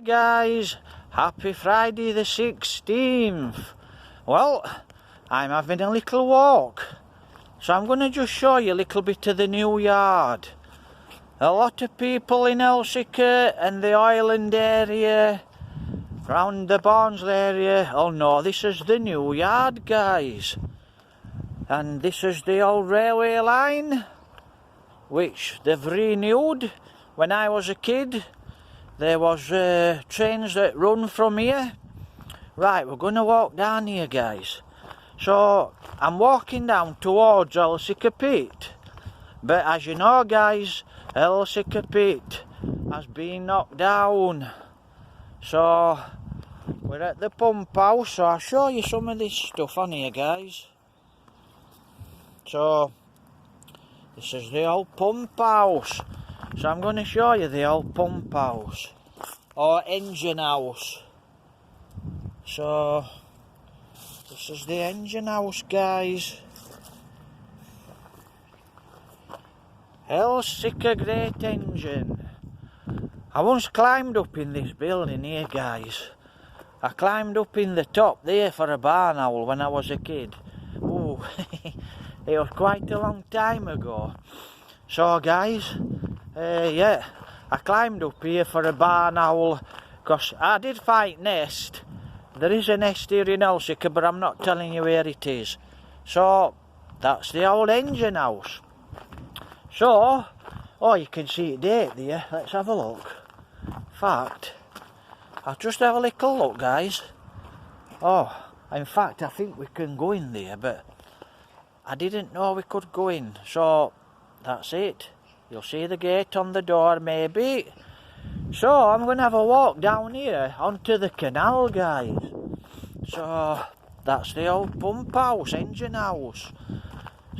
Hey guys, happy Friday the 16th. Well, I'm having a little walk, so I'm going to just show you a little bit of the new yard. A lot of people in Elsecar and the island area, round the Barnsley area, oh no, this is the new yard, guys. And this is the old railway line, which they've renewed. When I was a kid, there was trains that run from here. Right, we're going to walk down here, guys. So, I'm walking down towards Elsecar Pit. But as you know, guys, Elsecar Pit has been knocked down. So, we're at the pump house, so I'll show you some of this stuff on here, guys. So, this is the old pump house. So I'm going to show you the old pump house, or engine house. So, this is the engine house, guys. Elsecar Great Engine. I once climbed up in this building here, guys. I climbed up in the top there for a barn owl when I was a kid. Ooh, it was quite a long time ago. So, guys, yeah, I climbed up here for a barn owl, because I did find nest. There is a nest here in Elsecar, but I'm not telling you where it is. So, that's the old engine house. So, oh, you can see it date there. Let's have a look. In fact, I'll just have a little look, guys. Oh, in fact, I think we can go in there, but I didn't know we could go in. So, that's it. You'll see the gate on the door, maybe. So, I'm going to have a walk down here onto the canal, guys. So, that's the old pump house, engine house.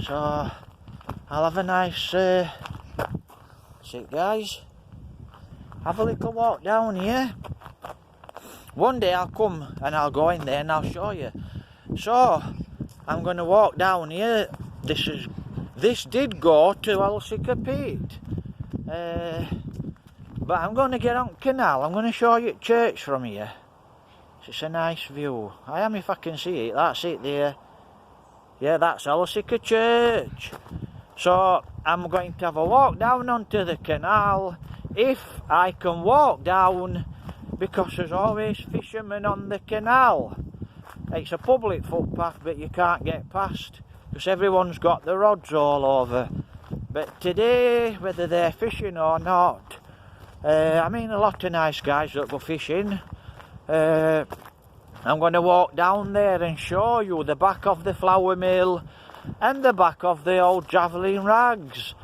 So, I'll have a nice, sit, guys. Have a little walk down here. One day I'll come and I'll go in there and I'll show you. So, I'm going to walk down here. This did go to Elsecar Pit, but I'm going to get on canal. I'm going to show you church from here. It's a nice view. I am, if I can see it. That's it there. Yeah, that's Elsecar Church. So I'm going to have a walk down onto the canal, if I can walk down, because there's always fishermen on the canal. It's a public footpath, but you can't get past, because everyone's got the rods all over. But today, whether they're fishing or not, I mean, a lot of nice guys that go fishing. I'm going to walk down there and show you the back of the flour mill and the back of the old javelin rags.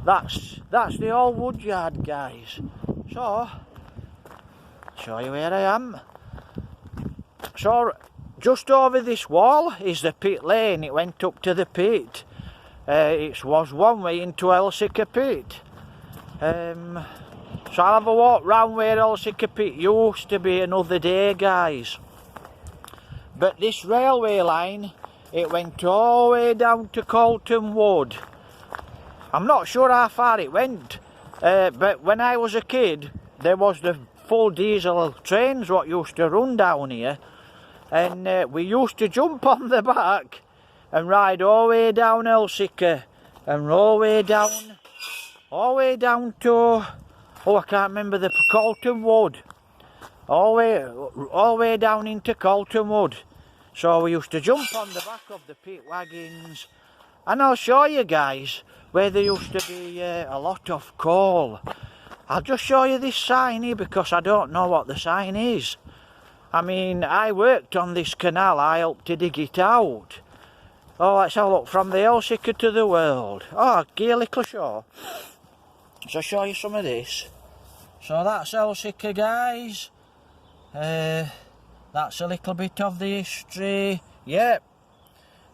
That's the old woodyard, guys. So, show you where I am. So, just over this wall is the pit lane. It went up to the pit. It was one way into Elsecar Pit. So I'll have a walk round where Elsecar Pit used to be another day, guys. But this railway line, it went all the way down to Colton Wood. I'm not sure how far it went, but when I was a kid, there was the full diesel trains what used to run down here. And we used to jump on the back and ride all the way down Elsecar and all the way down to, oh, I can't remember, the Colton Wood. All the way down into Colton Wood. So we used to jump on the back of the pit wagons. And I'll show you, guys, where there used to be a lot of coal. I'll just show you this sign here, because I don't know what the sign is. I mean, I worked on this canal, I helped to dig it out. Oh, let's have a look, from the Elsecar to the world. Oh, give you a little show. So I'll show you some of this. So that's Elsecar, guys. That's a little bit of the history. Yep.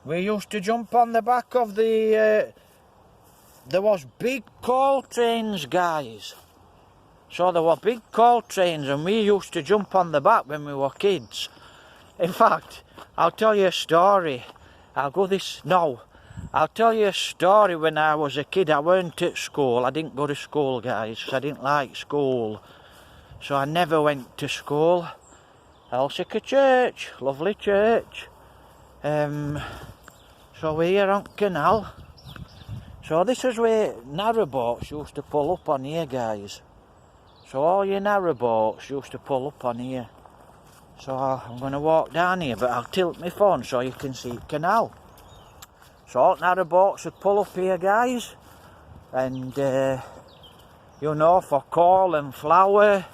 We used to jump on the back of the... there was big coal trains, guys. So there were big coal trains, and we used to jump on the back when we were kids. In fact, I'll tell you a story. I'll tell you a story. When I was a kid, I weren't at school. I didn't go to school, guys, because I didn't like school. So I never went to school. Elsecar Church, lovely church. So we're here on canal. So this is where narrowboats used to pull up on here, guys. So all your narrowboats used to pull up on here. So I'm going to walk down here, but I'll tilt my phone so you can see the canal. So all narrowboats would pull up here, guys. And you know, for coal and flour.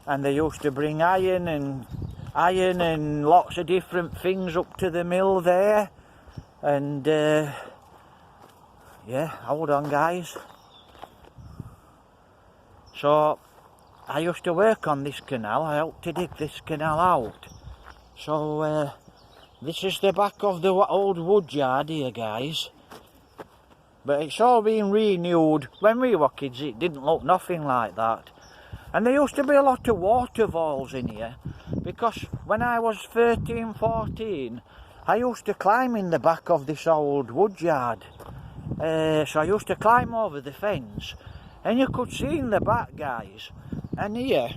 And they used to bring iron and lots of different things up to the mill there. And yeah, hold on, guys. So I used to work on this canal. I helped to dig this canal out. So this is the back of the old wood yard here, guys. But it's all been renewed. When we were kids, it didn't look nothing like that. And there used to be a lot of waterfalls in here, because when I was 13, 14, I used to climb in the back of this old wood yard. So I used to climb over the fence, and you could see in the back, guys. And here,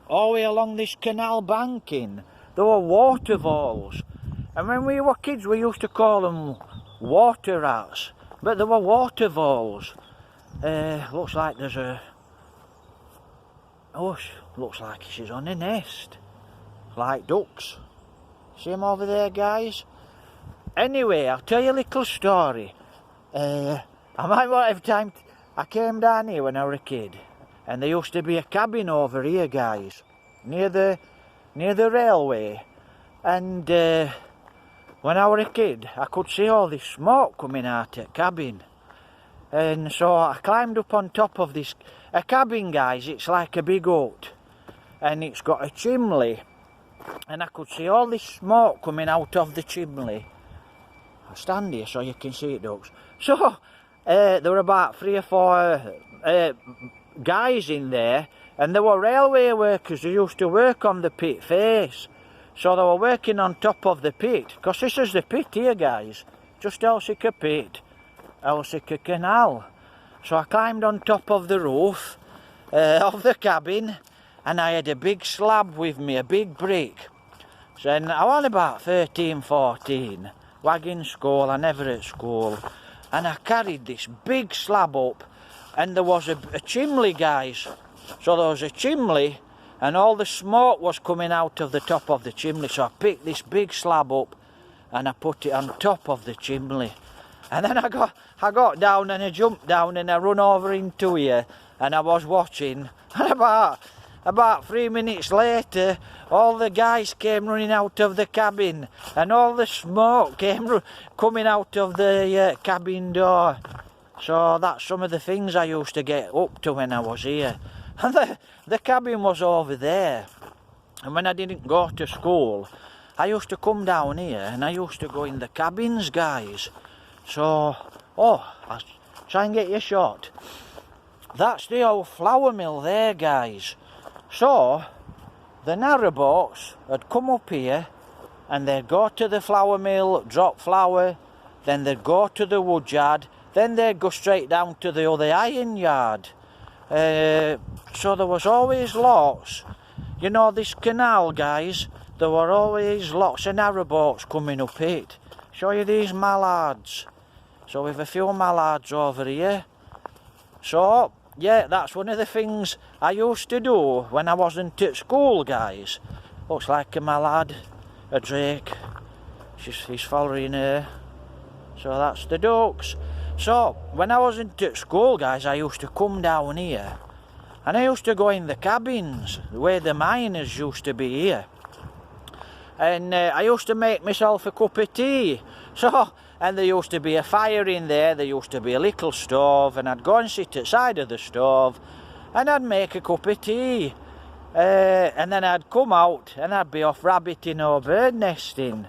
all the way along this canal banking, there were waterfalls. And when we were kids, we used to call them water rats, but there were waterfalls. Looks like there's a... Oh, looks like she's on a nest, like ducks. See them over there, guys? Anyway, I'll tell you a little story. I might not have time. I came down here when I was a kid, and there used to be a cabin over here, guys, near the railway. And when I was a kid, I could see all this smoke coming out of the cabin. And so I climbed up on top of this. A cabin, guys, it's like a big hut, and it's got a chimney, and I could see all this smoke coming out of the chimney. I'll stand here so you can see it, ducks. So there were about 3 or 4 guys in there, and there were railway workers who used to work on the pit face. So they were working on top of the pit, because this is the pit here, guys, just Elsecar Pit, Elsecar Canal. So I climbed on top of the roof of the cabin, and I had a big slab with me, a big brick. So I was about 13, 14, wagging school, I never at school. And I carried this big slab up, and there was a chimney, guys. So there was a chimney, and all the smoke was coming out of the top of the chimney. So I picked this big slab up, and I put it on top of the chimney. And then I got down, and I jumped down, and I run over into here, and I was watching. And about 3 minutes later, all the guys came running out of the cabin, and all the smoke came coming out of the cabin door. So that's some of the things I used to get up to when I was here. And the cabin was over there. And when I didn't go to school, I used to come down here, and I used to go in the cabins, guys. So, I'll try and get you a shot. That's the old flour mill there, guys. So, the narrowboats would come up here, and they'd go to the flour mill, drop flour, then they'd go to the wood yard, then they'd go straight down to the other iron yard. So there was always lots. You know, this canal, guys, there were always lots of narrowboats coming up it. Show you these mallards. So we've a few mallards over here. So, yeah, that's one of the things I used to do when I wasn't at school, guys. Looks like a mallard, a drake. He's following her. So that's the ducks. So, when I wasn't at school, guys, I used to come down here. And I used to go in the cabins, where the miners used to be here. And I used to make myself a cup of tea. So, and there used to be a fire in there, there used to be a little stove, and I'd go and sit at the side of the stove, and I'd make a cup of tea. And then I'd come out, and I'd be off rabbiting or bird nesting.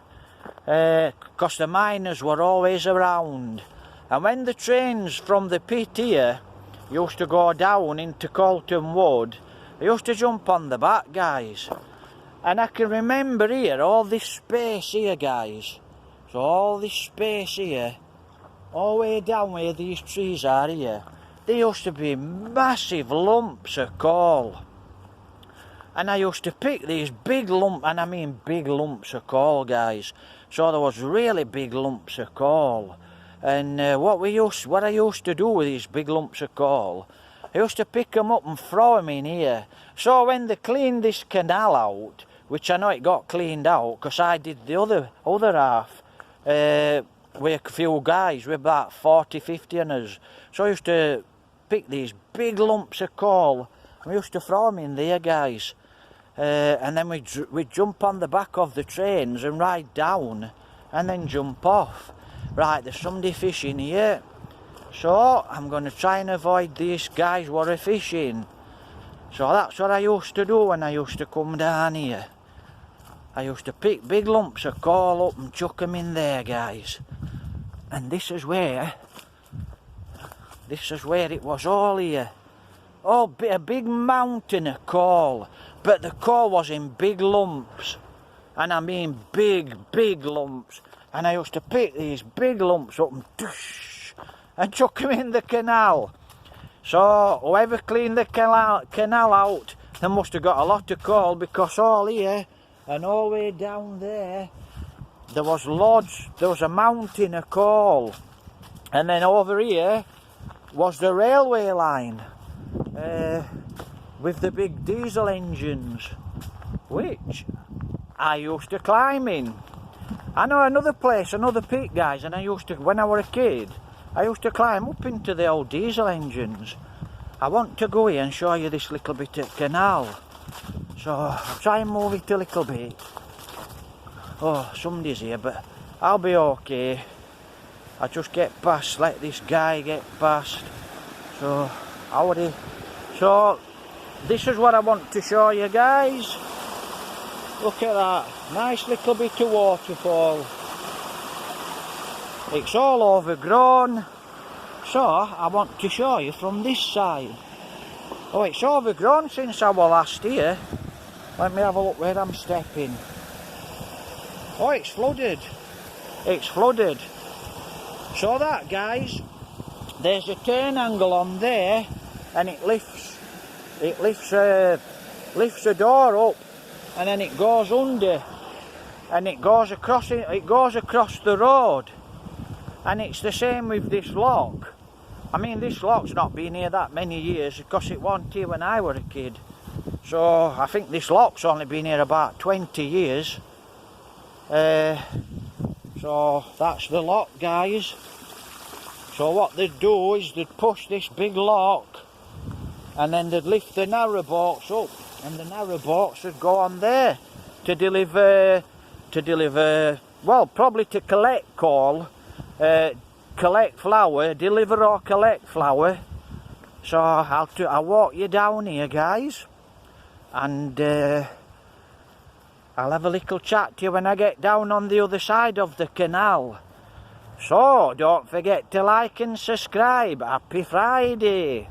Because the miners were always around. And when the trains from the pit here used to go down into Colton Wood, I used to jump on the back, guys. And I can remember here, all this space here, guys. So all this space here, all the way down where these trees are here, there used to be massive lumps of coal. and I used to pick these big lumps, and I mean big lumps of coal, guys. So there was really big lumps of coal, and what I used to do with these big lumps of coal, I used to pick them up and throw them in here. So when they cleaned this canal out, which I know it got cleaned out because I did the other half with a few guys, with about 40, 50 of us. So I used to pick these big lumps of coal, and we used to throw them in there, guys. And then we'd jump on the back of the trains and ride down, and then jump off. Right, there's somebody fishing here, so I'm going to try and avoid these guys who are fishing. So that's what I used to do when I used to come down here. I used to pick big lumps of coal up and chuck them in there, guys. And this is where it was all here. Oh, a big mountain of coal. But the coal was in big lumps. And I mean big, big lumps. And I used to pick these big lumps up and chuck them in the canal. So whoever cleaned the canal out, they must have got a lot of coal, because all here and all the way down there, there was a mountain of coal. And then over here was the railway line with the big diesel engines, which I used to climb in. I know another place, another peak, guys, and when I was a kid, I used to climb up into the old diesel engines. I want to go here and show you this little bit of canal. So I'll try and move it a little bit. Oh, somebody's here, but I'll be okay. I just get past, let this guy get past. So this is what I want to show you, guys. Look at that, nice little bit of waterfall. It's all overgrown, so I want to show you from this side. Oh, it's overgrown since I was last here. Let me have a look where I'm stepping. Oh, it's flooded. It's flooded. So that, guys, there's a turn angle on there, and it lifts a door up, and then it goes under, and it goes across the road. And it's the same with this lock. I mean, this lock's not been here that many years, because it wasn't here when I was a kid. So I think this lock's only been here about 20 years. So that's the lock, guys. So what they'd do is they'd push this big lock, and then they'd lift the narrow boats up, and the narrow boats would go on there to deliver, well, probably to collect coal, collect flour, deliver or collect flour. So I'll walk you down here, guys, and I'll have a little chat to you when I get down on the other side of the canal. So don't forget to like and subscribe. Happy Friday,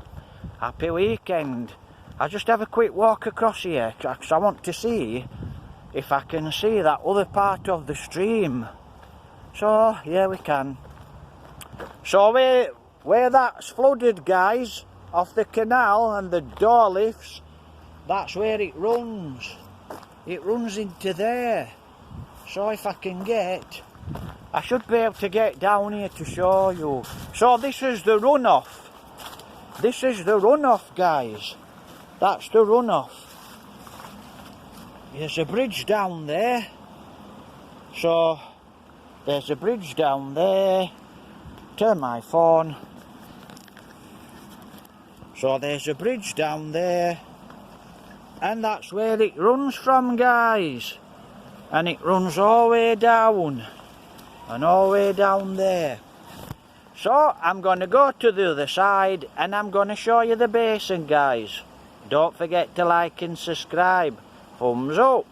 happy weekend. I'll just have a quick walk across here, because I want to see if I can see that other part of the stream. So yeah, we can. So where that's flooded, guys, off the canal, and the door lifts, that's where it runs. It runs into there. So if I can I should be able to get down here to show you. So this is the runoff. This is the runoff, guys. That's the runoff. There's a bridge down there. So there's a bridge down there. Turn my phone. So there's a bridge down there, and that's where it runs from, guys. And it runs all the way down, and all the way down there. So I'm going to go to the other side, and I'm going to show you the basin, guys. Don't forget to like and subscribe. Thumbs up.